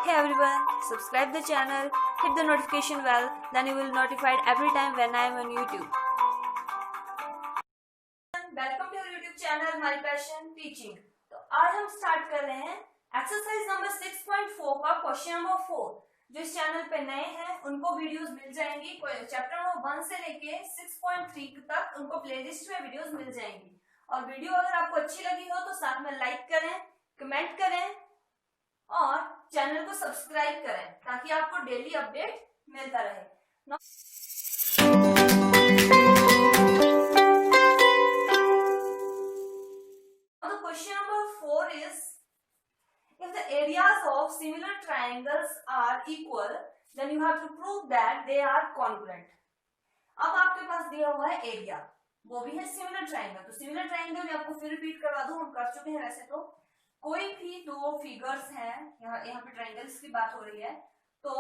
Okay everyone, subscribe the channel, hit the notification bell, then you will notified every time when I am on YouTube. Welcome to your YouTube channel My Passion Teaching. तो आज हम start कर रहे हैं exercise number 6.4 का question number 4। जो इस channel पे नए हैं उनको वीडियोस मिल जाएंगी, चैप्टर नंबर 1 से लेके 6.3 तक उनको प्लेलिस्ट में वीडियोस मिल जाएंगी। और वीडियो अगर आपको अच्छी लगी हो तो साथ में लाइक करें, कमेंट करें और चैनल को सब्सक्राइब करें ताकि आपको डेली अपडेट मिलता रहे। The question number 4 is, if the areas of similar triangles are equal, then you have to prove that they are congruent. अब आपके पास दिया हुआ है एरिया, वो भी है सिमिलर ट्राइंगल। तो सिमिलर ट्राइंगल आपको फिर रिपीट करवा दूं, हम कर चुके हैं वैसे तो। कोई भी दो फिगर्स हैं, यहाँ पे ट्राइंगल्स की बात हो रही है, तो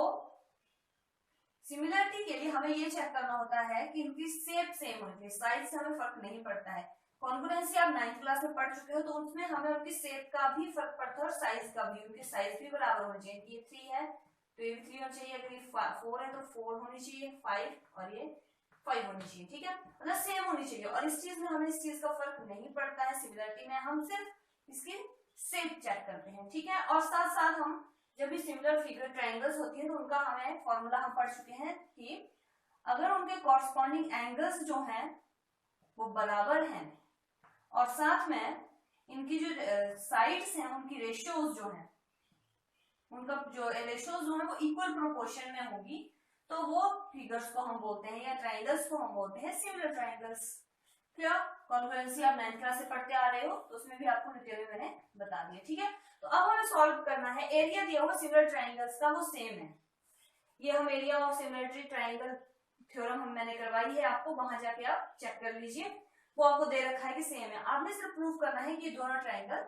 सिमिलरिटी के लिए हमें ये चेक करना होता है कि इनकी शेप सेम होनी चाहिए, साइज से हमें फर्क नहीं पड़ता है। कॉन्ग्रुएंसी आप 9th क्लास में पढ़ चुके हो, तो उसमें हमें उनकी शेप का भी फर्क पड़ता है और साइज का भी। उनकी साइज भी बराबर होनी चाहिए। ये 3 है तो ये भी 3 होना चाहिए, अगर ये 4 है तो 4 होनी चाहिए, 5 और ये 5 होनी चाहिए। ठीक है, मतलब सेम होनी चाहिए। और इस चीज में हमें इस चीज का फर्क नहीं पड़ता है सिमिलरिटी में, हम सिर्फ इसकी शेप चेक करते हैं। ठीक है, और साथ साथ हम जब भी सिमिलर फिगर ट्रायंगल्स होती है तो उनका हमें फॉर्मूला हम पढ़ चुके हैं कि अगर उनके कॉरस्पॉन्डिंग एंगल्स जो हैं वो बराबर हैं और साथ में इनकी जो साइड्स हैं उनकी रेशियोज जो हैं, उनका जो रेशियोज जो है वो इक्वल प्रोपोर्शन में होगी, तो वो फिगर्स को हम बोलते हैं या ट्रायंगल्स को हम बोलते हैं सिमिलर ट्रायंगल्स। क्या कॉन्ग्रुएंसी आप 9th क्लास से पढ़ते आ रहे हो, तो उसमें भी आपको डिटेल में मैंने बता दिया। ठीक है, तो अब हमें सॉल्व करना है। एरिया दिया हुआ सिमिलर ट्रायंगल्स का वो सेम है। ये हम area of similarity triangle theorem मैंने करवाई है आपको, वहां जाके आप चेक कर लीजिए, वो आपको दे रखा है कि सेम है। आपने सिर्फ प्रूव करना है कि ये दोनों ट्रायंगल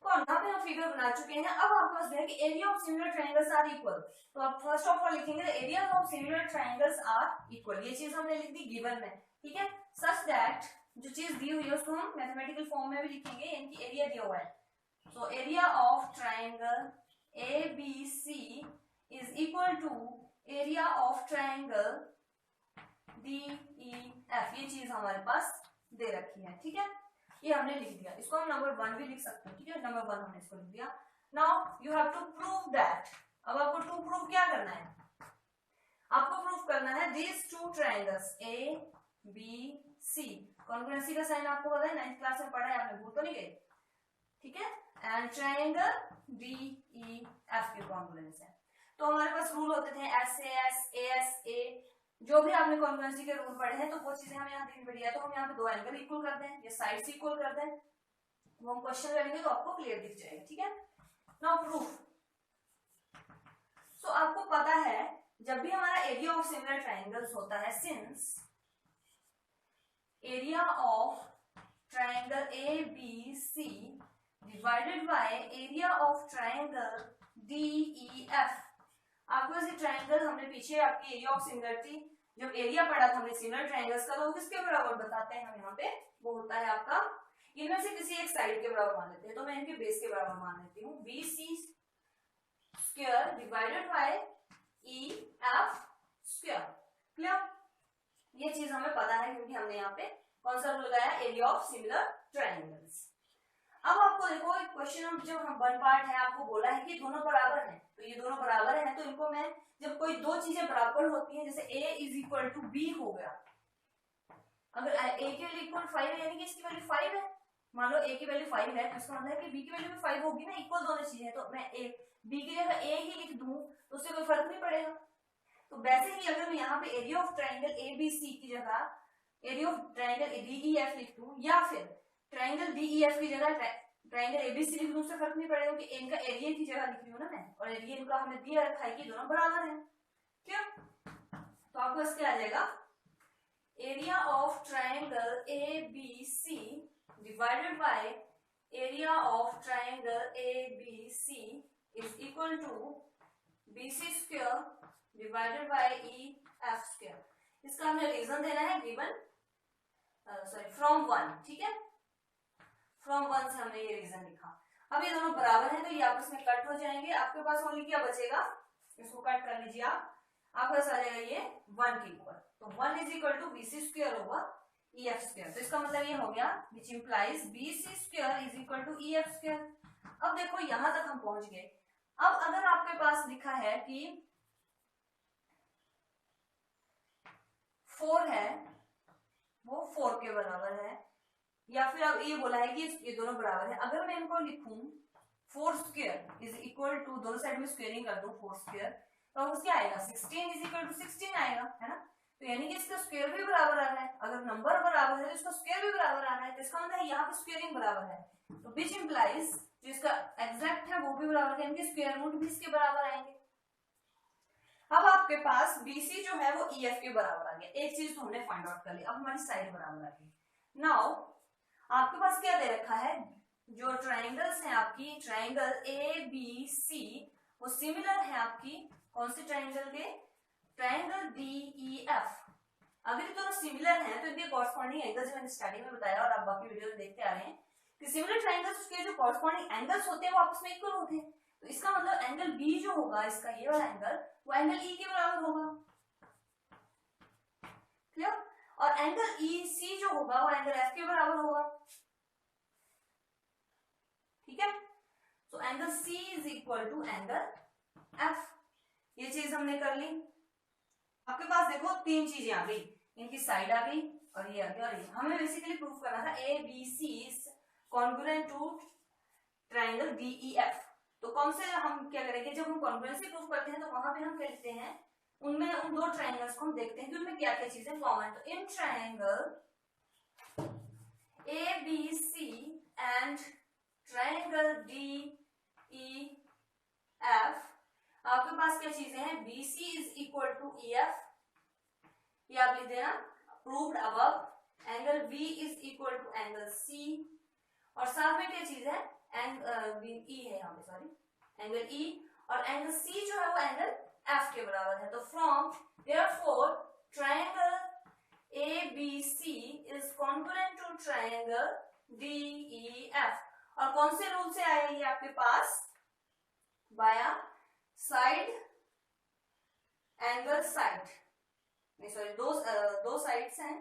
कौन, यहाँ पे हम फिगर बना चुके हैं। अब आपके पास है कि area of similar triangles are equal, तो आप फर्स्ट ऑफ ऑल लिखेंगे area of similar triangles are equal. ये चीज हमने लिख दी गिवन में। ठीक है, सच दैट जो चीज दी हुई है उसको हम मैथमेटिकल फॉर्म में भी लिखेंगे, इनकी एरिया दिया हुआ है। So area of triangle ABC is equal to area of triangle DEF। ये चीज हमारे पास दे रखी है। ठीक है, ये हमने लिख दिया, इसको हम नंबर 1 भी लिख सकते हैं। ठीक है, नंबर 1 हमने इसको लिख दिया। Now you have to prove that. अब आपको टू प्रूव क्या करना है, आपको प्रूव करना है this two triangles ABC। Congruency का साइन आपको पता है, 9th क्लास में पढ़ा है आपने, भूल तो नहीं गए। ठीक है, एंड ट्रायंगल DEF की कॉन्ग्रुएंस है। तो हमारे पास रूल होते थे SAS, ASA, जो भी आपने कॉन्ग्रुएंसी के रूल पढ़े हैं, तो वो चीजें हमें यहाँ दिख बढ़िया। तो हम यहाँ पे दो एंगल इक्वल कर दें, ये साइड्स इक्वल कर दें, वो हम क्वेश्चन करेंगे तो आपको क्लियर दिख जाएगा। ठीक है, नाउ प्रूफ। सो आपको पता है जब भी हमारा एरिया ऑफ सिमिलर ट्रायंगल्स होता है, since area of triangle ABC divided by area of triangle DEF। आपको ऐसे ट्रायंगल हमने पीछे आपकी एरिया ऑफ सिमिलरिटी जब एरिया पढ़ा था हमने सिमिलर ट्रायंगल्स का, तो वो किसके बराबर बताते हैं हम यहाँ पे, वो होता है आपका इनमें से किसी एक साइड के बराबर मान लेते हैं। तो मैं इनके बेस के बराबर मान लेती हूँ, BC square divided by EF square. Clear, ये चीज हमें पता है क्योंकि हमने यहाँ पे कौन सा रूल लगाया, एरिया ऑफ सिमिलर ट्रायंगल्स। अब आपको देखो एक क्वेश्चन जो हम 1 पार्ट है, आपको बोला है कि दोनों बराबर हैं, तो ये दोनों बराबर हैं, तो इनको मैं जब कोई दो चीजें बराबर होती हैं, जैसे A is equal to B हो गया, अगर A की वैल्यू इक्वल 5 है यानी कि इसकी वैल्यू 5 है, मान लो A की वैल्यू 5 है, तो इसका मतलब है कि B की वैल्यू भी 5 होगी ना, इक्वल दोनों चीजें, तो मैं B की जगह A ही लिख दूं तो उससे कोई फर्क नहीं पड़ेगा। तो वैसे ही अगर मैं यहाँ पे एरिया ऑफ ट्रायंगल ABC की जगह एरिया ऑफ ट्रायंगल DEF लिख दूं, या फिर ट्रायंगल DEF की जगह ट्रायंगल ABC लिख दूं, उससे फर्क नहीं पड़ेगा कि इनका एरिया की जगह लिख रही हूं ना मैं, और एरिया इनका हमें दिया रखा है कि दोनों बराबर हैं। क्या, तो आपको बस क्या आ जाएगा, area of triangle ABC divided by area of triangle ABC is equal to BC square divided by EF square. इसका हमें रीजन देना है गिवन फ्रॉम 1। ठीक है, फ्रॉम 1 से हमने ये रीजन लिखा। अब ये दोनों बराबर हैं तो ये आपस में कट हो जाएंगे, आपके पास ओनली क्या बचेगा, इसको कट कर लीजिए आप, आपके पास आ जाएगा ये 1 के ऊपर, तो 1 is equal to BC square होगा EF स्क्वायर, तो इसका मतलब ये हो गया which implies BC square is equal to EF square. अब देखो यहां तक हम पहुंच गए। अब अगर आपके पास लिखा है कि 4 है वो 4 के बराबर है, या फिर अब ये बोला है कि ये दोनों बराबर है, अगर मैं इनको लिखूं 4 स्क्वायर इज इक्वल टू, दोनों साइड में स्क्वायरिंग कर दूं 4 स्क्वायर, तो अब क्या आएगा 16 इज इक्वल टू 16 आएगा, है ना। तो यानी कि इसका स्क्वायर भी बराबर आ रहा है, अगर नंबर बराबर है तो इसका स्क्वायर भी बराबर आ रहा है, तो इसका मतलब है यहाँ पे स्क्वायरिंग बराबर है, तो विच इंप्लाइज जो इसका एग्जैक्ट है वो भी बराबर है, यानी स्क्वायर रूट भी इसके बराबर आएंगे। अब आपके पास BC जो है वो EF के बराबर आ गया, एक चीज तो हमने फाइंड आउट कर ली, अब हमारी साइड बराबर आ गई। नाउ आपके पास क्या दे रखा है, जो ट्राइंगल्स हैं आपकी, ट्राइंगल ABC वो सिमिलर है आपकी कौन से ट्राइंगल के, ट्राइंगल DEF। अगर ये दोनों सिमिलर हैं तो इनके कॉरस्पॉन्डिंग एंगल्स जो मैंने स्टार्टिंग में बताया और आप बाकी वीडियो में देखते आ रहे हैं कि सिमिलर ट्राइंगल्स के जो कॉरस्पॉन्डिंग एंगल्स होते हैं वो आपस में इक्वल होते हैं, तो इसका मतलब एंगल B जो होगा इसका ये वाला एंगल वो एंगल E के बराबर होगा, क्लियर। और एंगल EC जो होगा वो एंगल F के बराबर होगा, ठीक है। तो angle C is equal to angle F, ये चीज हमने कर ली। आपके पास देखो 3 चीजें आ गई, इनकी साइड आ गई और ये आ गया, और ये हमें बेसिकली प्रूफ करना था ABC is congruent to triangle DEF। तो कौन से हम क्या करेंगे, जब हम कॉन्ग्रुएंसी प्रूफ करते हैं तो वहां पे हम क्या लिखते हैं, उनमें उन दो ट्राइंगल्स को हम देखते हैं कि उनमें क्या क्या चीजें कॉमन, तो in triangle ABC and triangle DEF आपके पास क्या चीजें हैं, BC is equal to EF, ये आप लिख देना proved above, angle B is equal to angle C, और साथ में क्या चीज है E है यहाँ पे, सॉरी एंगल E, और एंगल C जो है वो एंगल F के बराबर है। तो from therefore triangle ABC is congruent to triangle DEF, और कौन से रूल से आया ये आपके पास, बाया साइड एंगल साइड, नहीं सॉरी दो साइड्स हैं,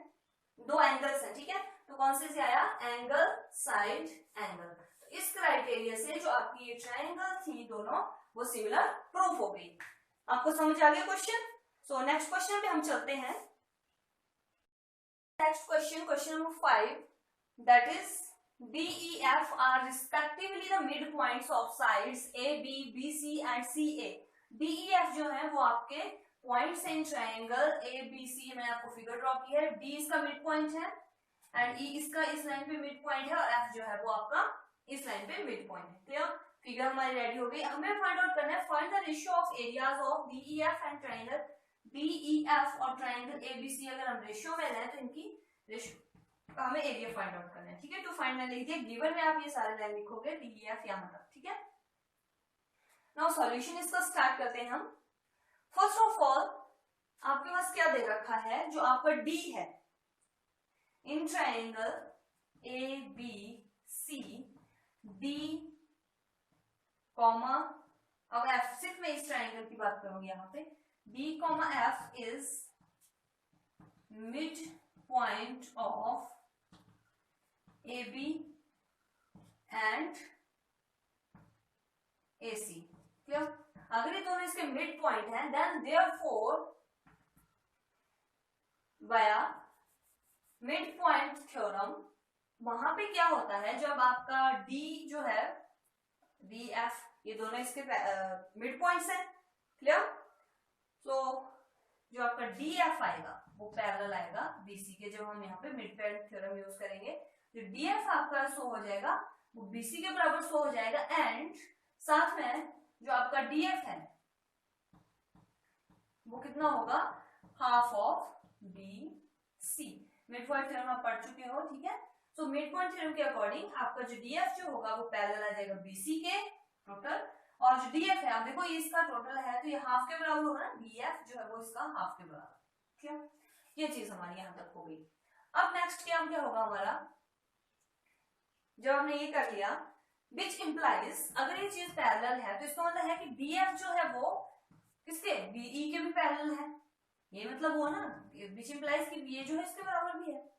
दो एंगल्स हैं, ठीक है, तो कौन से आया एंगल साइड एंगल। तो इस क्राइटेरिया से जो आपकी ये ट्रायंगल थी दोनों वो सिमिलर प्रूफ हो गई। आपको समझ आ गया क्वेश्चन। सो नेक्स्ट क्वेश्चन पे हम चलते हैं। Next question, question number 5, that is DEF are respectively the midpoints of sides AB, BC and CA। DEF जो है वो आपके पॉइंट्स इन ट्रायंगल ABC, मैंने आपको फिगर ड्रॉ की है, D इसका मिड पॉइंट है एंड E इसका इस लाइन पे मिड पॉइंट है, और F जो है वो आपका इस लाइन पे मिड पॉइंट है। क्लियर, फिगर हमारी रेडी हो गई। हमें फाइंड आउट करना है, find the ratio of areas of DEF and triangle DEF और ट्रायंगल ABC। अगर हम रेशियो में लें तो इनकी रेशियो हमें एरिया फाइंड आउट करना है, ठीक है। टू फाइंड लिख लीजिए, गिवन में आप ये सारे लाइन लिखोगे DEF यहाँ तक, ठीक है। नाउ सॉल्यूशन इसका स्टार्ट करते हैं हम। फर्स्ट ऑफ ऑल आपके पास क्या दे रखा है, जो आपका D है in triangle ABC D comma, अब F, सिर्फ मैं इस ट्रायंगल की बात करूंगी यहाँ पे, D comma F is mid point of AB and AC। Clear, अगर ये दोनों इसके मिड पॉइंट हैं देन देयरफॉर बाया मिड पॉइंट थ्योरम, वहां पे क्या होता है, जब आपका D जो है DF ये दोनों इसके मिड पॉइंट्स हैं, क्लियर। तो जो आपका DF आएगा वो पैरेलल आएगा BC के, जब हम यहाँ पे मिड पॉइंट थ्योरम यूज करेंगे जो DF आपका शो हो जाएगा वो BC के बराबर शो हो जाएगा, एंड साथ में जो आपका DF है वो कितना होगा, half of BC। Mid point theorem आप पढ़ चुके हो, ठीक है। सो मिड पॉइंट थ्योरम के अकॉर्डिंग आपका जो DF जो होगा वो पैरेलल आ जाएगा BC के टोटल, और जो DF है आप देखो ये इसका टोटल है तो ये हाफ के बराबर होगा ना, DF जो है वो इसका हाफ के बराबर, ठीक है। ये चीज हमारी यहां तक हो गई। अब नेक्स्ट क्या होगा हमारा, जब हमने ये कर लिया विच इम्प्लाइज, अगर ये चीज पैरेलल है तो इसका मतलब है कि DF जो है वो किसके, BE के भी पैरेलल है, ये मतलब हुआ ना, विच इम्प्लाइज कि ये जो है इसके बराबर भी है।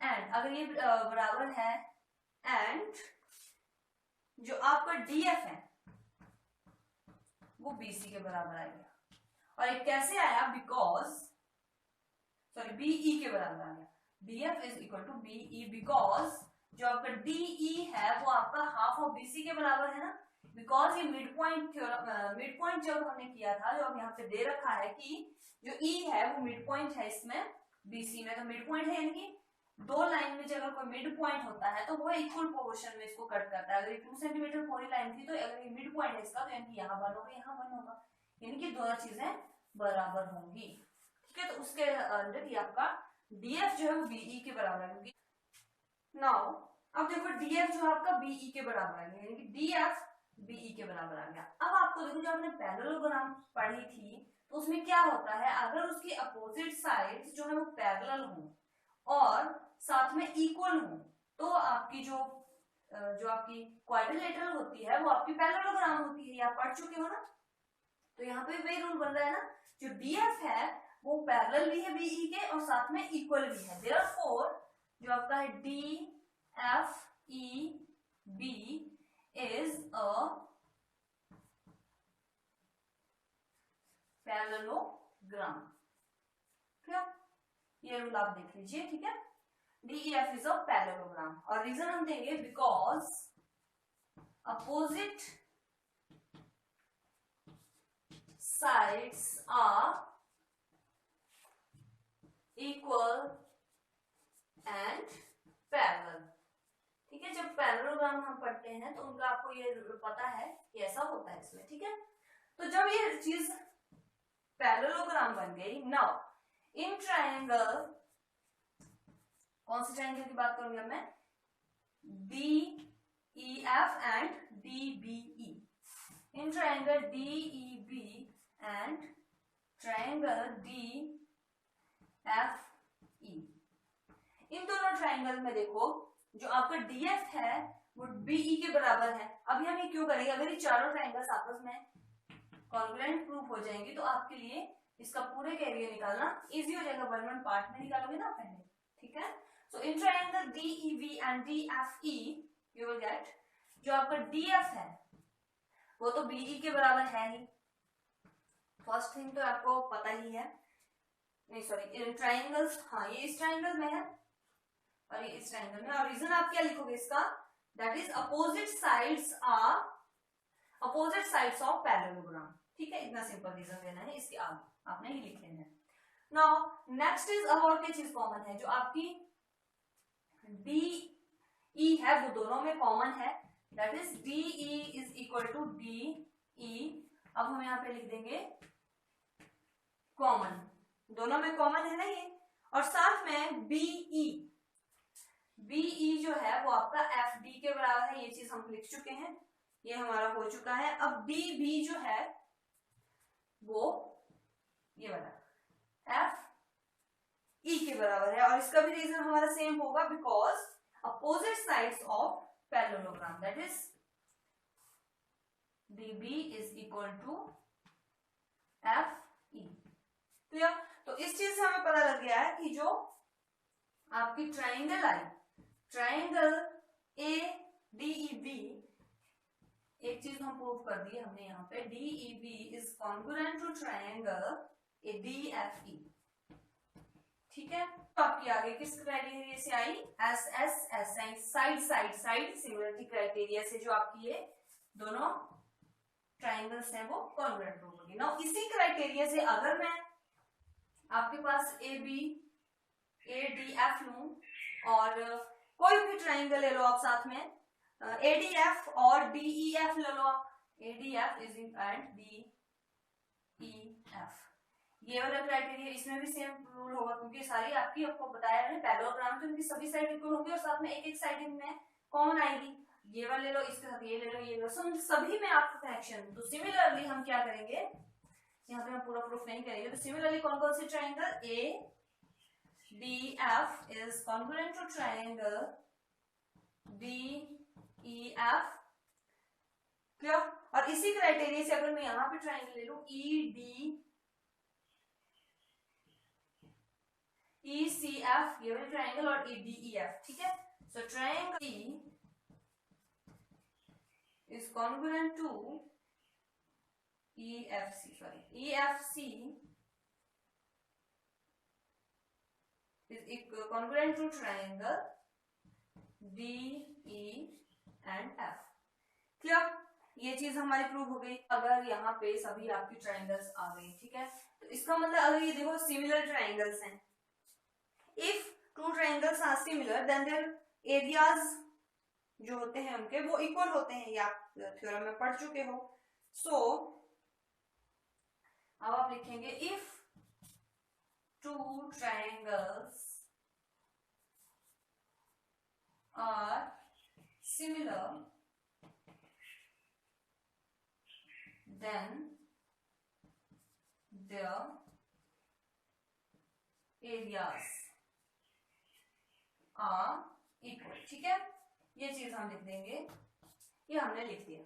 एंड अगर ये बराबर है, एंड जो आपका DF है वो BC के बराबर आएगा, और ये कैसे आया, बिकॉज सॉरी BE के बराबर आ गया, DF is equal to BE because जो आपका DE है वो आपका हाफ ऑफ BC के बराबर है ना, बिकॉज ये मिड पॉइंट जब हमने किया था, जो अब यहाँ पे दे रखा है कि जो E है वो मिड पॉइंट है इसमें BC में, तो मिड पॉइंट है यानी कि दो लाइन में जब कोई मिड पॉइंट होता है तो वो इक्वल प्रोपोर्शन में इसको कट करता है। अगर ये 2 सेंटीमीटर पूरी लाइन थी तो अगर ये मिड पॉइंट है इसका तो यानी यहाँ 1 होगा, यहाँ 1 होगा, यानी कि दोनों चीजें बराबर होंगी। ठीक है, तो उसके अंदर ये आपका DF जो है वो BE के बराबर होगी। नाउ अब देखो DF जो आपका BE के बराबर आ गया, यानी कि DF BE के बराबर आ गया। अब आपको देखो जब हमने पैरेललोग्राम पढ़ी थी तो उसमें क्या होता है, अगर उसकी अपोजिट साइड्स जो है वो पैरेलल हो और साथ में इक्वल हो तो आपकी जो आपकी क्वाड्रिलेटरल होती है वो आपकी पैरेललोग्राम होती है, ये आप पढ़ चुके हो ना। तो यहाँ पे वही रूल बन रहा है ना, जो DF है वो पैरेलल भी है BE के और साथ में इक्वल भी है, देयरफॉर जो आपका है DFEB इज अ पैरेललोग्राम। ठीक है, ये रूल आप देख लीजिए। ठीक है, DEF is a parallelogram, और रीजन हम देंगे because opposite sides are equal and parallel. ठीक है, जब पैरेललोग्राम हम पढ़ते हैं तो उनका आपको ये पता है कि ऐसा होता है इसमें। ठीक है, तो जब ये चीज पैरेललोग्राम बन गई, नाउ इन ट्रायंगल, कौन से ट्रायंगल की बात करूंगी मैं, DEF and DBE, in triangle DEB and triangle DFE, इन दोनों ट्रायंगल में देखो जो आपका DF है वो BE के बराबर है। अभी हम ये क्यों करेंगे, अगर ये चारों ट्रायंगल्स आपस में कॉन्ग्रुएंट प्रूफ हो जाएंगे तो आपके लिए इसका पूरे का एरिया निकालना इजी हो जाएगा, 1 पार्ट में निकालोगे ना पहले। ठीक है, so in triangle DEB and DFE you will get जो आपका DF है वो तो BE के बराबर है ही, फर्स्ट थिंग तो आपको पता ही है, नहीं सॉरी इन ट्रायंगल्स, हाँ ये इस ट्रायंगल में है और ये इस ट्रायंगल में, और रीजन आप क्या लिखोगे इसका, that is opposite sides of parallelogram. ठीक है, इतना सिंपल रीजन देना है, इसके आगे आपने ही लिख लेना है। नाउ नेक्स्ट इज अब और क्या चीज कॉमन है, जो आपकी DE है वो दोनों में कॉमन है, that is DE is equal to DE, अब हम यहाँ पे लिख देंगे कॉमन, दोनों में कॉमन है ना ये, और साथ में BE जो है वो आपका FD के बराबर है, ये चीज हम लिख चुके हैं, ये हमारा हो चुका है। अब DB जो है वो ये वाला FE के बराबर है, और इसका भी रीजन हमारा सेम होगा because opposite sides of parallelogram, that is DB is equal to FE। Clear, तो इस चीज से हमें पता लग गया है कि जो आपकी ट्राइंगल आई, ट्राइंगल ADEB, एक चीज हम प्रूव कर दी हमने यहाँ पे, DEB is congruent to triangle DFE। ठीक है, तो आपकी आगे किस क्राइटेरिया से आई, साइड सिमिलरिटी क्राइटेरिया से, जो आपकी ये दोनों ट्राइंगल्स हैं वो कॉन्ग्रुएंट होंगे। नाउ इसी क्राइटेरिया से अगर मैं आपके पास ADF लूं और कोई भी ट्राइंगल ले लो आप साथ में, ADF और DEF ले लो आप, ADF इज एंड DEF, ये वाला क्राइटेरिया, इसमें भी सेम रूल होगा क्योंकि सारी आपको बताया है पैरेललोग्राम, तो इनकी सभी साइड इक्वल होंगी और साथ में एक साइड इनमें कॉमन आएगी, ये वाला ले लो, इसके साथ ये ले लो, ये ले लो, सभी में आपका कनेक्शन। तो सिमिलरली हम क्या करेंगे, यहाँ पे हम पूरा प्रूफ नहीं करेंगे, तो सिमिलरली कौन कौन से triangle ADF is congruent to triangle DEF E F, clear. और इसी क्राइटेरिया से अगर मैं यहां पे ट्राइंगल ले लूं E D E C F, ये वाला ट्राइंगल, और ई डी ई एफ, ठीक है। So triangle E is congruent to EFC, sorry, EFC is congruent to triangle DE and F, clear. ये चीज हमारी प्रूव हो गई। अगर यहाँ पे सभी आपकी ट्राइंगल्स आ गई, ठीक है, तो इसका मतलब अगर ये देखो सिमिलर ट्राइंगल्स हैं, if two triangles are similar then their areas जो होते हैं उनके वो इक्वल होते हैं, ये आप थ्योरम में पढ़ चुके हो। सो अब आप लिखेंगे if two triangles are similar then their areas are equal, ठीक है। ये चीज हम लिख देंगे, ये हमने लिख दिया,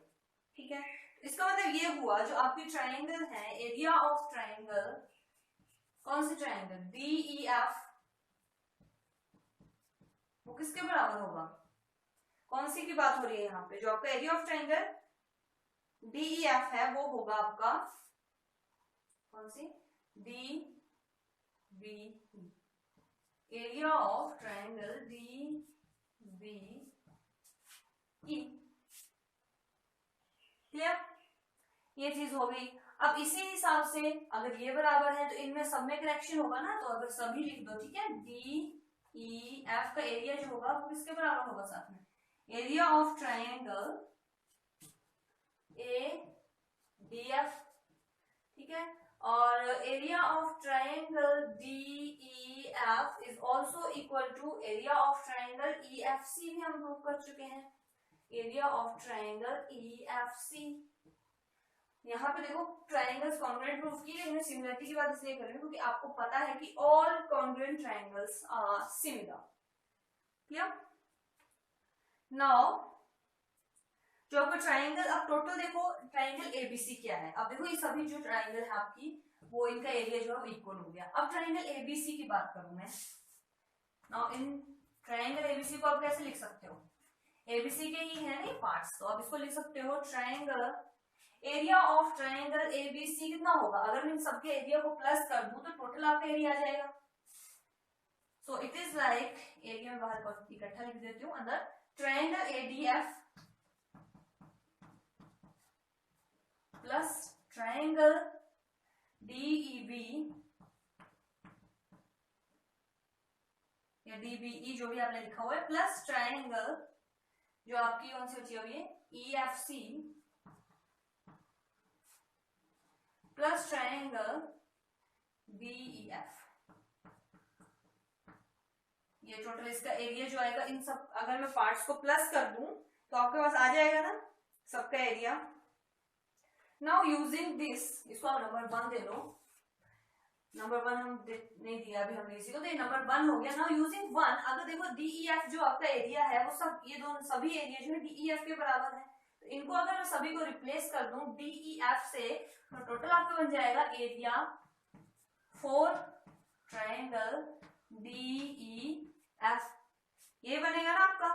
ठीक है। इसका मतलब ये हुआ जो आपकी ट्राइंगल है, एरिया ऑफ ट्राइंगल, कौन सी ट्राइंगल DEF, वो किसके बराबर होगा, कौन सी की बात हो रही है यहाँ पे, जो आपका एरिया ऑफ ट्राइंगल DEF है वो होगा आपका कौन सी DBE, area of triangle DBE, clear. ये चीज हो गई। अब इसी हिसाब से अगर ये बराबर है तो इनमें सब में करेक्शन होगा ना, तो अगर सभी लिख दो, ठीक है। DEF का एरिया जो होगा वो किसके बराबर होगा साथ में, एरिया ऑफ ट्राइंगल ADF, ठीक है। और area of triangle DEF is also equal to area of triangle EFC, भी हम प्रूव कर चुके हैं, एरिया ऑफ ट्राइंगल EFC। यहाँ पे देखो ट्राइंगल्स कॉन्ग्रुएंट प्रूफ की, लेकिन सिमिलरिटी की बात इसलिए कर रही हूँ क्योंकि आपको पता है कि all congruent triangles are similar, clear. Now जो आपका ट्राइंगल, अब टोटल देखो ट्राइंगल ABC क्या है, अब देखो ये सभी जो ट्राइंगल है आपकी वो इनका एरिया जो है इक्वल हो गया। अब ट्राइंगल ABC की बात करूं मैं, नाउ इन ट्राइंगल ABC को आप कैसे लिख सकते हो, ABC के ही है नहीं पार्ट्स, तो आप इसको लिख सकते हो triangle, area of triangle ABC कितना होगा, अगर मैं इन सबके एरिया को प्लस कर दूं तो टोटल आपका एरिया आ जाएगा। So it is like, area में बाहर इकट्ठा लिख देती हूँ, अंदर triangle ADF plus triangle DEB या DBE जो भी आपने लिखा हुआ है, प्लस ट्राइंगल जो आपकी कौन सी बची हुई है EFC प्लस ट्राइंगल DEF। ये टोटल इसका एरिया जो आएगा, इन सब अगर मैं पार्ट्स को प्लस कर दूं तो आपके पास आ जाएगा ना सबका एरिया। नाउ यूजिंग दिस, इसको आप नंबर 1 दे लो, नंबर 1 हम नहीं दिया अभी हमने इसी को, तो ये नंबर 1 हो गया। नाउ यूजिंग 1, अगर देखो DEF जो आपका एरिया है वो सब, ये दोनों सभी एरिया जो है DEF के बराबर है, तो इनको अगर मैं सभी को रिप्लेस कर दूं DEF से तो टोटल आपका बन जाएगा एरिया 4 ट्राइंगल DEF, ये बनेगा ना आपका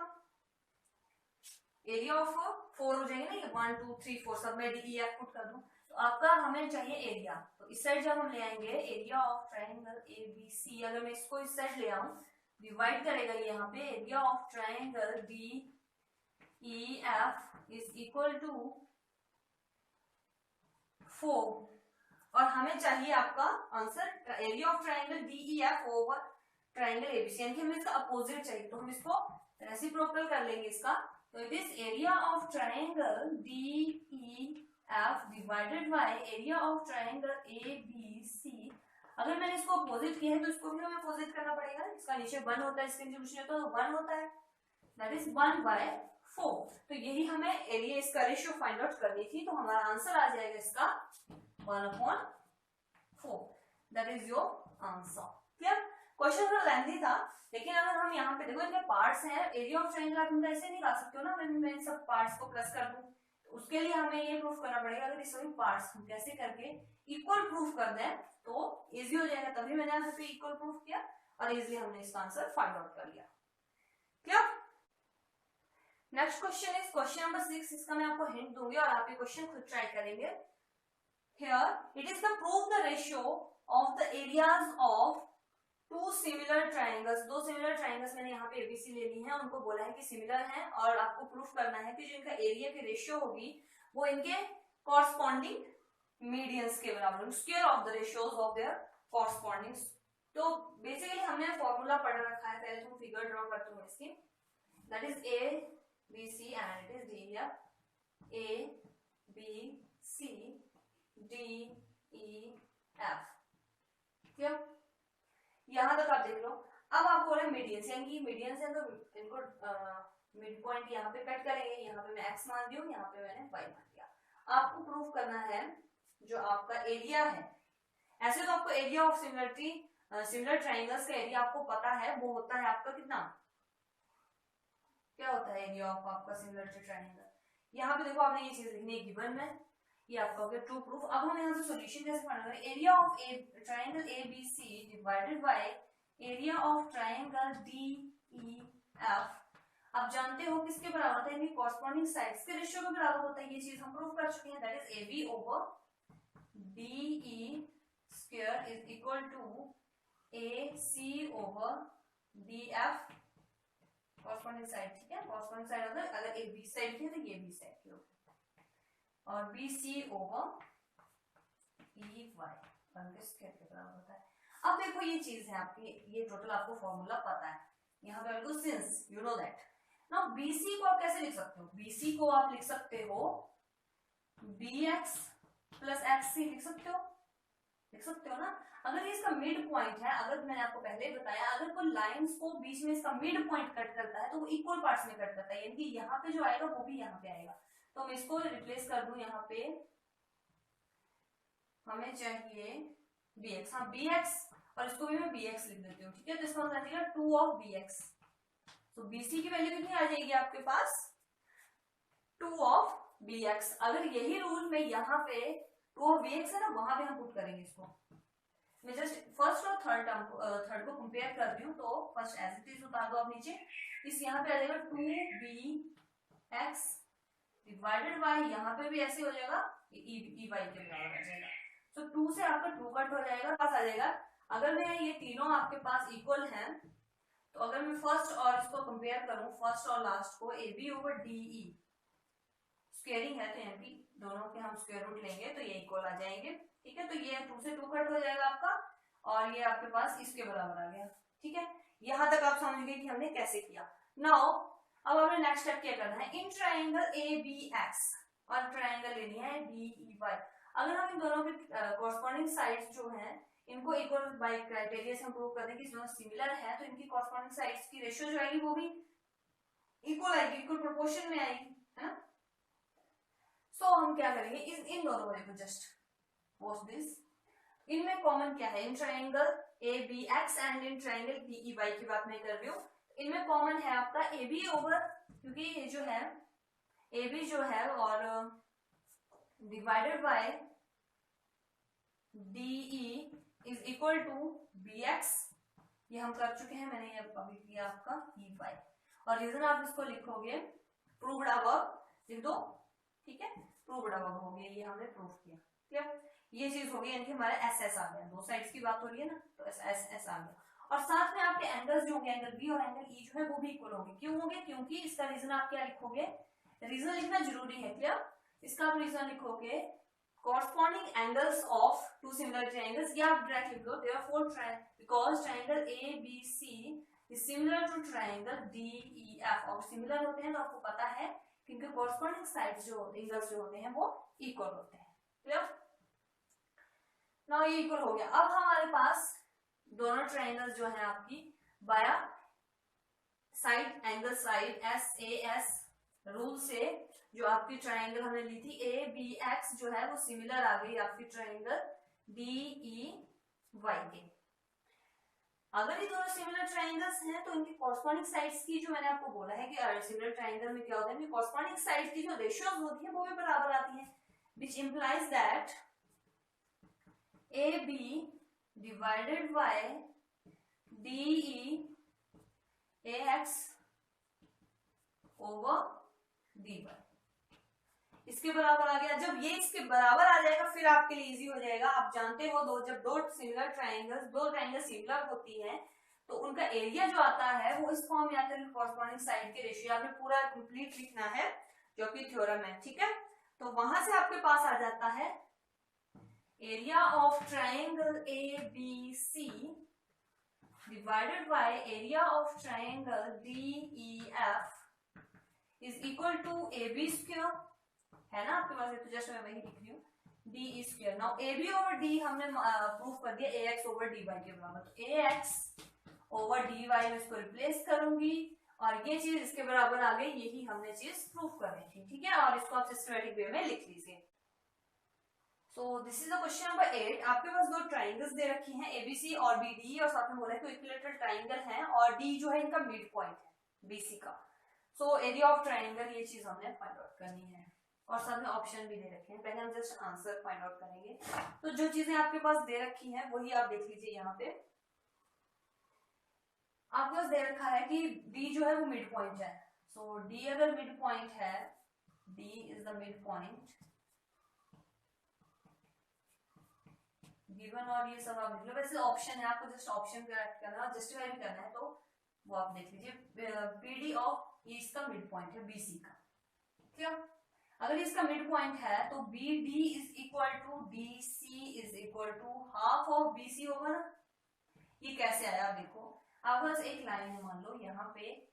एरिया ऑफ 4 हो जाएंगे ना, ये 1 2 3 4 सब में DEF पुट कर दूं तो आपका हमें चाहिए एरिया। तो इस साइड जब हम ले आएंगे एरिया ऑफ ट्राइंगल ABC, अगर मैं इसको इस साइड ले आऊं डिवाइड करेगा यहाँ पे, area of triangle DEF is equal to 4, और हमें चाहिए आपका answer area of triangle DEF over triangle ABC, यानी कि हमें इसका अपोजिट चाहिए, तो हम इसको रेसिप्रोकल कर लेंगे इसका, तो it is area of triangle DEF divided by area of triangle ABC। अगर मैंने इसको अपोजिट किया है तो इसको भी हमें अपोजिट करना पड़ेगा, इसका नीचे 1 होता है, इसके नीचे कुछ नहीं होता तो 1 होता है, दैट इज 1/4। तो यही हमें एरिया इसका रेशियो फाइंड आउट करनी थी, तो हमारा आंसर आ जाएगा इसका 1/4, that is your answer, clear. Question थोड़ा लेंथी था, लेकिन अगर हम यहाँ पे देखो इनके पार्ट्स हैं, एरिया ऑफ ट्रायंगल आप ऐसे निकाल सकते हो ना, मैं इन सब पार्ट्स को प्लस कर दूं, तो उसके लिए हमें ये प्रूफ करना पड़ेगा अगर इस सभी पार्ट्स हम कैसे करके इक्वल प्रूफ कर दें तो इजी हो जाएगा। तभी मैंने यहाँ पे इक्वल प्रूफ किया और इजीली हमने इसका आंसर फाइंड आउट कर लिया। Clear? Next question is question number 6। इसका मैं आपको हिंट दूंगी और आप ये क्वेश्चन खुद ट्राई करेंगे। Here it is to prove the ratio of the areas of two similar triangles। दो सिमिलर ट्राइंगल्स मैंने यहाँ पे एबीसी ले ली है, उनको बोला है कि सिमिलर हैं और आपको प्रूफ करना है कि जो इनका एरिया की रेशियो होगी वो इनके कॉरस्पॉन्डिंग मीडियंस के बराबर होगी, square of the ratios of their corresponding. तो बेसिकली हमने फॉर्मूला पढ़ रखा है, पहले तो फिगर ड्रॉ करते हूँ इसकी, that is A B C and it is D, या A B C D E F. Clear? यहां तक आप देख लो। अब आप बोले मीडियंस, यानी मीडियंस है तो इनको मिड पॉइंट यहाँ पे कट करेंगे, यहाँ पे मैं x मान दी हूँ, यहाँ पे मैंने y मान दिया। आपको प्रूफ करना है जो आपका एरिया है, ऐसे तो आपको area of similarity similar triangles का एरिया आपको पता है, वो होता है आपका कितना, क्या होता है एरिया ऑफ आपका सिमिलरिटी ट्राइंगल। यहाँ पे देखो आपने ये चीज लिखनी है गिवन में, ये आपका हो गया ट्रू प्रूफ। अब हम यहाँ से सॉल्यूशन कैसे फाइंड करें? Area of A triangle ABC divided by area of triangle DEF. आप जानते हो किसके बराबर होता है, इनकी कॉरस्पॉन्डिंग साइड्स के रेशियो के बराबर होता है। ये चीज हम प्रूव कर चुके हैं, that is AB over DE square is equal to AC over DF corresponding side. ठीक है, कॉरस्पॉन्डिंग साइड अगर ए बी साइड की है तो ये बी साइड की होगी, और B C over E Y उनके स्क्वायर के बराबर होता है। अब देखो ये चीज है आपकी, ये टोटल आपको फॉर्मूला पता है, यहाँ पे बिल्कुल since you know that. Now BC को आप कैसे लिख सकते हो? बीसी को आप लिख सकते हो bx प्लस xc, लिख सकते हो ना। अगर ये इसका मिड पॉइंट है, अगर मैंने आपको पहले ही बताया, अगर कोई लाइंस को बीच में इसका मिड पॉइंट कट करता है तो वो इक्वल पार्ट्स में कट करता है, यानी कि यहाँ पे जो आएगा वो भी यहाँ पे आएगा। तो मैं इसको रिप्लेस कर दूं, यहाँ पे हमें चाहिए bx, हाँ bx, और इसको भी मैं bx लिख देती हूँ। ठीक है, तो इसका मतलब निकला 2 ऑफ bx। तो bc की वैल्यू कितनी आ जाएगी आपके पास? 2 ऑफ bx। अगर यही रूल में यहाँ पे 2 ऑफ bx है ना, वहां पे हम पुट करेंगे इसको। मैं जस्ट फर्स्ट और थर्ड को कंपेयर कर रही हूँ, तो फर्स्ट एज इट इज उतार दो आप नीचे। इस यहाँ पे आ जाएगा 2bx डिवाइडेड बाय, यहाँ पे भी ऐसे हो जाएगा, ई वाई के बराबर आ जाएगा। तो 2 से आपका 2 कट हो जाएगा, पास आ जाएगा। अगर मैं ये तीनों आपके पास इक्वल हैं, तो अगर मैं फर्स्ट और इसको कंपेयर करूं, फर्स्ट और लास्ट को, A B over D E squaring है तो यहाँ की दोनों के हम स्क्वायर रूट लेंगे तो ये इक्वल आ जाएंगे। ठीक है, तो ये 2 से 2 कट हो जाएगा आपका, और ये आपके पास इसके बराबर आ गया। ठीक है, यहां तक आप समझ गए कि हमने कैसे किया। नाउ अब हमें नेक्स्ट स्टेप क्या करना है? In triangle A B X और ट्रायंगल लेनी है डी ई वाई। अगर हम इन दोनों के कॉरस्पॉन्डिंग साइड्स जो हैं इनको इक्वल बाय क्राइटेरिया से हम प्रूव कर दें कि दोनों सिमिलर है, तो इनकी कॉरस्पॉन्डिंग साइड्स की रेशियो जो आएगी वो भी इक्वल आएगी, इक्वल प्रोपोर्शन में आएगी, है ना। सो हम क्या करेंगे, इन दोनों को देखो, जस्ट वॉच दिस। इनमें कॉमन क्या है? In triangle A B X and in triangle D E Y की बात मैं कर रही हूँ। इनमें कॉमन है आपका ए बी ओवर, क्योंकि ये जो है ए बी जो है और divided by D E is equal to B X. ये हम कर चुके हैं, मैंने ये अभी किया आपका ई वाई, और रीजन आप इसको लिखोगे प्रूव्ड अबव, लिख दो। ठीक है, प्रूव्ड अबव हो गया, ये हमने प्रूव किया। क्लियर? ये चीज हो गई, यानी कि हमारा एस एस आ गया, दो साइड्स की बात हो रही है ना, तो एस एस आ गया। और साथ में आपके एंगल्स जो होंगे, एंगल बी और एंगल ई जो है वो भी इक्वल होंगे। क्यों होंगे? क्योंकि इसका रीजन आप क्या लिखोगे, रीजन लिखना जरूरी है। क्लियर? इसका आप रीजन लिखोगे corresponding angles of two similar triangles, या आप डायरेक्ट लिख दो therefore because triangle ABC is similar to triangle DEF। और सिमिलर होते हैं तो आपको पता है कि इनके corresponding sides जो एंगल्स जो होते हैं वो इक्वल होते हैं। क्लियर? नाउ ये इक्वल हो गया। अब हमारे पास दोनों ट्रायंगल्स जो है आपकी बाया side angle side SAS rule से जो आपकी ट्रायंगल हमने ली थी ए बी एक्स जो है वो सिमिलर आ गई आपकी ट्रायंगल डी ई वाई के। अगर ये दोनों सिमिलर ट्राइंगल्स हैं तो इनकी कॉरस्पॉन्डिंग साइड्स की, जो मैंने आपको बोला है कि सिमिलर ट्राइंगल में क्या होता है, इनकी कॉरस्पॉन्डिंग साइड्स की जो रेशियोज होती है वो भी बराबर आती है, which implies that AB divided by DE AX over DY इसके बराबर आ गया। जब ये इसके बराबर आ जाएगा फिर आपके लिए इजी हो जाएगा। आप जानते हो जब दो ट्राइंगल सिमिलर होती हैं तो उनका एरिया जो आता है वो इस फॉर्म में आता है, कॉरस्पॉन्डिंग साइड के रेशियो आपने पूरा कंप्लीट लिखना है जो कि थ्योरम है, ठीक है। तो वहां से आपके पास आ जाता है area of triangle ABC divided by area of triangle DEF is equal to AB square, है ना आपके पास, तो जस्ट मैं वही लिख रही हूँ DE square. Now AB over D हमने प्रूफ कर दिया AX ओवर DY के बराबर, तो AX ओवर DY में इसको रिप्लेस करूंगी और ये चीज इसके बराबर आ गई, यही हमने चीज प्रूफ कर रही थी, ठीक है। और इसको आप सिस्टमैटिक वे में लिख लीजिए। So this is the question number 8। आपके पास दो ट्राइंगल्स दे रखी हैं ABC और BD और साथ में बोला है कि इक्विलेटरल ट्राइंगल है और D जो है इनका मिड पॉइंट है BC का। सो एरिया ऑफ ट्राइंगल ये चीज हमने फाइंड आउट करनी है और साथ में ऑप्शन भी दे रखे हैं। पहले हम जस्ट आंसर फाइंड आउट करेंगे। तो जो चीजें आपके पास दे रखी हैं वही आप देख लीजिए। यहाँ पे आपके पास दे रखा है कि D जो है वो मिड पॉइंट है। सो D अगर मिड पॉइंट है, D is the mid point given, और ये सब आप लिख लो। वैसे ऑप्शन है, आपको जस्ट ऑप्शन करेक्ट करना है, जस्टिफाई भी करना है तो वो आप देख लीजिए। PD ऑफ ये इसका मिड पॉइंट है BC का, क्यों? अगर इसका मिड पॉइंट है तो BD is equal to DC is equal to half of BC होगा ना। ये कैसे आया देखो, आपके पास एक लाइन है, मान लो यहाँ पे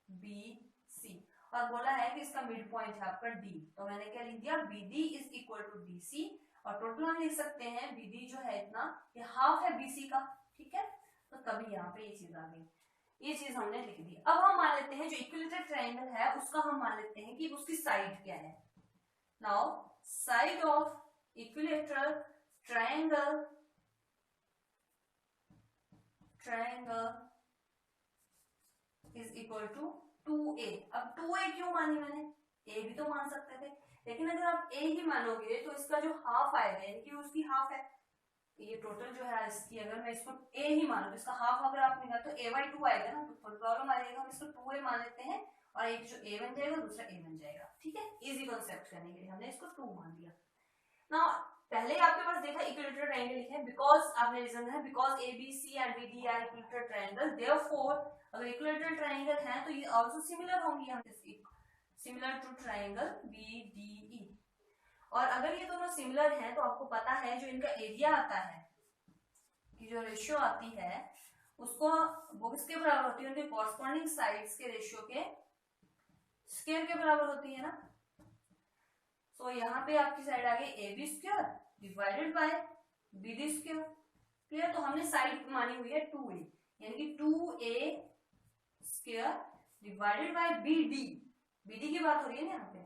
BC और बोला है कि इसका मिड पॉइंट है आपका D, तो मैंने क्या लिख दिया BD is equal to DC और टोटल हम लिख सकते हैं BD जो है इतना, ये हाफ है BC का, ठीक है। तो तभी यहाँ पे ये चीज आ गई, ये चीज हमने लिख दी। अब हम मान लेते हैं जो इक्विलेटरल ट्रायंगल है उसका हम मान लेते हैं कि उसकी साइड क्या है। Now side of equilateral triangle is equal to 2a। अब 2a क्यों मानी मैंने, a भी तो मान सकते थे, लेकिन अगर आप a ही मानोगे तो इसका जो हाफ आएगा, यानी कि उसकी हाफ है, ये टोटल जो है इसकी, अगर मैं इसको a ही मानू तो इसका हाफ अगर आप निकाल तो a/2 आएगा ना, तो थोड़ी प्रॉब्लम आ जाएगा। हम इसको 2a मान लेते हैं और एक जो a बन जाएगा दूसरा a बन जाएगा, ठीक है। इजी कॉन्सेप्ट करने के लिए हमने इसको 2 मान लिया। ना पहले आपके पास देखा इक्विलेटरल ट्रायंगल लिखा है, बिकॉज आपने रीजन है because ABC and BD are equilateral triangle, therefore अगर इक्विलेटरल ट्रायंगल है तो ये आल्सो सिमिलर होंगी, हम सिमिलर टू ट्रायंगल BDE। और अगर ये दोनों सिमिलर हैं तो आपको पता है जो इनका एरिया आता है कि जो रेशियो आती है उसको वो किसके बराबर होती है, उनके कॉरस्पॉन्डिंग साइड्स के रेशियो के स्क्वायर के बराबर होती है ना। तो यहाँ पे आपकी साइड आ गई AB square divided bye BD square, clear. तो हमने साइड मानी हुई है 2a, यानी कि 2a square divided bye BD की बात हो रही है ना यहाँ पे।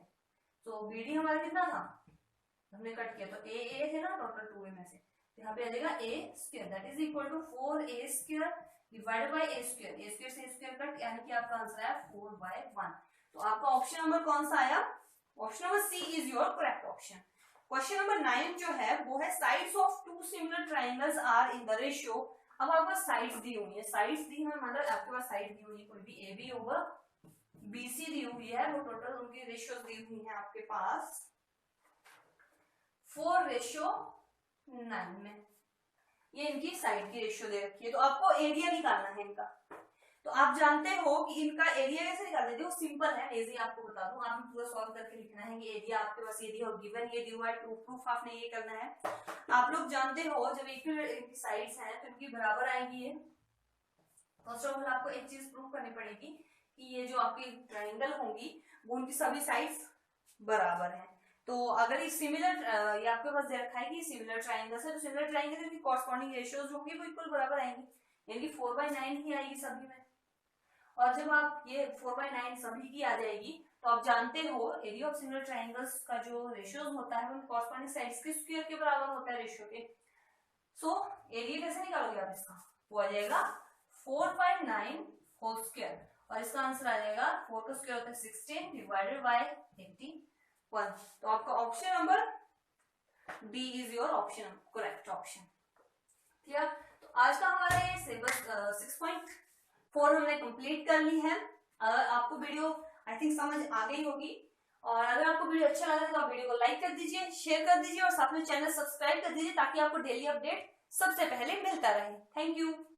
तो BD हमारा कितना था, हमने कट किया तो a थे ना टोटल 2a में से, तो यहाँ पे आ जाएगा a square that is equal to 4a square divided by a square से स्क्वायर कट, यानी कि आपका आंसर है 4/1। तो आपका ऑप्शन नंबर कौन सा आया, option number C is your correct option. Question number 9 जो है वो है sides of two similar triangles are in the ratio. अब आपके पास साइड्स दी हुई है, साइड्स दी हुई मतलब आपके पास साइड दी हुई है कोई भी AB ओवर BC दी हुई है, वो टोटल उनकी रेशियोज दी हुई है आपके पास 4:9 में, ये इनकी साइड की रेशियो दे रखी है। तो आपको एरिया निकालना है इनका। तो आप जानते हो कि इनका एरिया कैसे निकालते हैं, सिंपल है, इजी आपको बता दूं, आपको पूरा सॉल्व करके लिखना है कि एरिया आपके पास एरिया और गिवन ये दिया हुआ है, प्रूफ आपने ये करना है। आप लोग जानते हो जब इक्वल इनकी साइड्स हैं तो इनकी बराबर आएंगी ये। फर्स्ट ऑफ ऑल आपको एक चीज प्रूव करनी पड़ेगी कि ये जो आपकी ट्रायंगल होंगी वो उनकी सभी साइड्स बराबर हैं। तो अगर ये सिमिलर ये आपके पास दे रखा है कि सिमिलर ट्रायंगल्स है तो सिमिलर ट्रायंगल की कॉरस्पॉन्डिंग रेशियोज होंगी वो इक्वल बराबर आएंगी, यानी कि 4/9 ही आएगी सभी में। और जब आप ये 4/9 सभी की आ जाएगी तो आप जानते हो एरिया ऑफ सिमिलर ट्रायंगल्स का जो रेशियोज होता है वो कॉरस्पॉन्डिंग साइड्स के स्क्वायर के बराबर होता है रेशियो के। सो एरिया कैसे निकालोगे आप इसका, वो आ जाएगा 459 होल स्क्वायर, और इसका आंसर आ जाएगा 4 का स्क्वायर होता है 16 डिवाइडेड बाय 81। तो आपका option number B is your option correct option. ठीक है, तो आज का हमारा ये सिलेबस 6.4 हमने कंप्लीट कर ली है। अगर आपको वीडियो आई थिंक समझ आ गई होगी, और अगर आपको वीडियो अच्छा लगा तो आप वीडियो को लाइक कर दीजिए, शेयर कर दीजिए और साथ में चैनल सब्सक्राइब कर दीजिए ताकि आपको डेली अपडेट सबसे पहले मिलता रहे। Thank you.